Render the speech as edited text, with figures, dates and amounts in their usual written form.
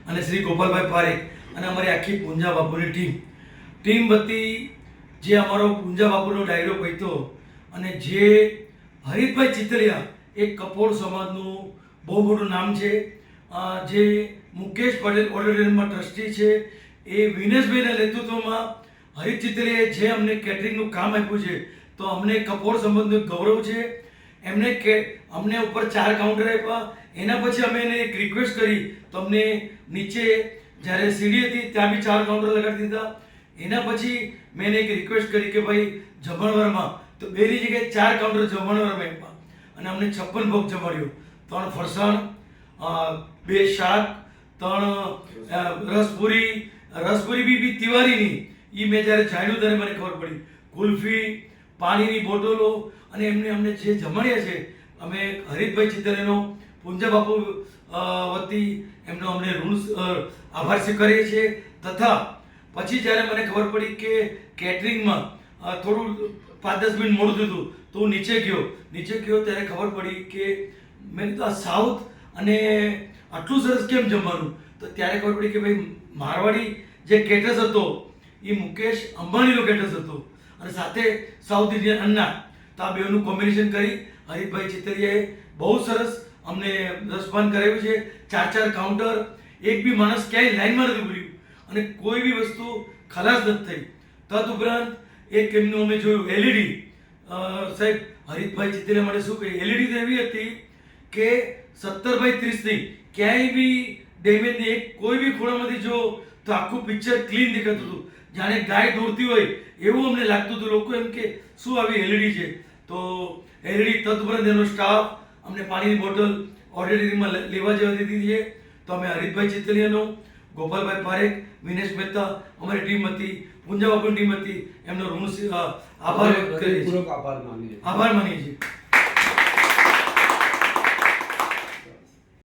અને શ્રી ગોપાલભાઈ પારેખ અને અમારી આખી પૂંજા બાપુની ટીમ વતી જે અમારો પૂંજા બાપુનો ડાયરો પહોંચ્યો અને જે હરીફભાઈ ચિતલિયા એક કપોળ સમાજનું બહુ મોટું નામ છે, જે મુકેશ પટેલ ઓડિટોરિયમમાં ટ્રસ્ટી છે, એ વિનેશભાઈના નેતૃત્વમાં હરીફ ચિતલિયાએ જે અમને કેટરિંગનું કામ આપ્યું છે, તો અમને કપોળ સમાજનું ગૌરવ છે. અમને ઉપર 4 કાઉન્ટર આપ્યા. એના પછી અમે એને એક રિક્વેસ્ટ કરી તો અમને નીચે જ્યારે સીડી હતી ત્યાં બી 4 કાઉન્ટર લગાડી દીધા. એના પછી મેં એને એક રિક્વેસ્ટ કરી કે ભાઈ જમણવારમાં તો 2ની જગ્યાએ 4 કાઉન્ટર જમણવારમાં આપ્યા અને અમને 56 ભોગ જમાડ્યો. 3 ફરસાણ, 2 શાક, 3 રસપુરી બી તિવારીની. એ મેં જ્યારે જાણ્યું ત્યારે મને ખબર પડી. કુલ્ફી, પાણીની બોટલો અને અમને જે જમાડ્યા છે, અમે હરીફભાઈ ચિતલિયાનો પૂંજા બાપુ વતી એમનો અમને આભાર સ્વીકારીએ છીએ. તથા પછી જ્યારે મને ખબર પડી કે કેટરિંગમાં થોડું 5-10 મિનિટ મોડું થયું તો હું નીચે ગયો ત્યારે ખબર પડી કે મેં કીધું આ સાઉથ અને આટલું સરસ કેમ જમવાનું. તો ત્યારે ખબર પડી કે ભાઈ મારવાડી જે કેટરસ હતો એ મુકેશ અંબાણીનો કેટરસ હતો અને સાથે સાઉથ ઇન્ડિયન અન્ના. તો આ બેનું કોમ્બિનેશન કરી હરીફભાઈ ચિતલિયાએ બહુ સરસ અમને રસપાન કરાવ્યું છે. 4 કાઉન્ટર, એક બી માણસ ક્યાંય લાઈનમાં નથી ઉભર્યું અને કોઈ બી વસ્તુ ખલાસ નથી થઈ. તદુપરાંત એક એમનું અમે જોયું એલઈડી. સાહેબ હરીફભાઈ ચિતલિયા માટે શું કહે, એલઈડી તો એવી હતી કે 17x30ની ક્યાંય બી ડેમેજ નહીં. કોઈ બી ખૂણામાંથી જો તો આખું પિક્ચર ક્લીન દેખાતું હતું, જાણે ગાય દોડતી હોય એવું અમને લાગતું હતું. લોકો એમ કે શું આવી એલઈડી છે. તો એલઈડી તદુપરાંત એનો સ્ટાફ અમને પાણીની બોટલ ઓડિટોરિયમમાં લેવા જવા દીધી છે. તો અમે હરીફભાઈ ચિતલિયાનો, ગોપાલભાઈ પારેખ, વિનેશ મહેતા, અમારી ટીમ હતી, પૂંજા બાપુની ટીમ હતી, એમનો આભાર માનીએ છીએ.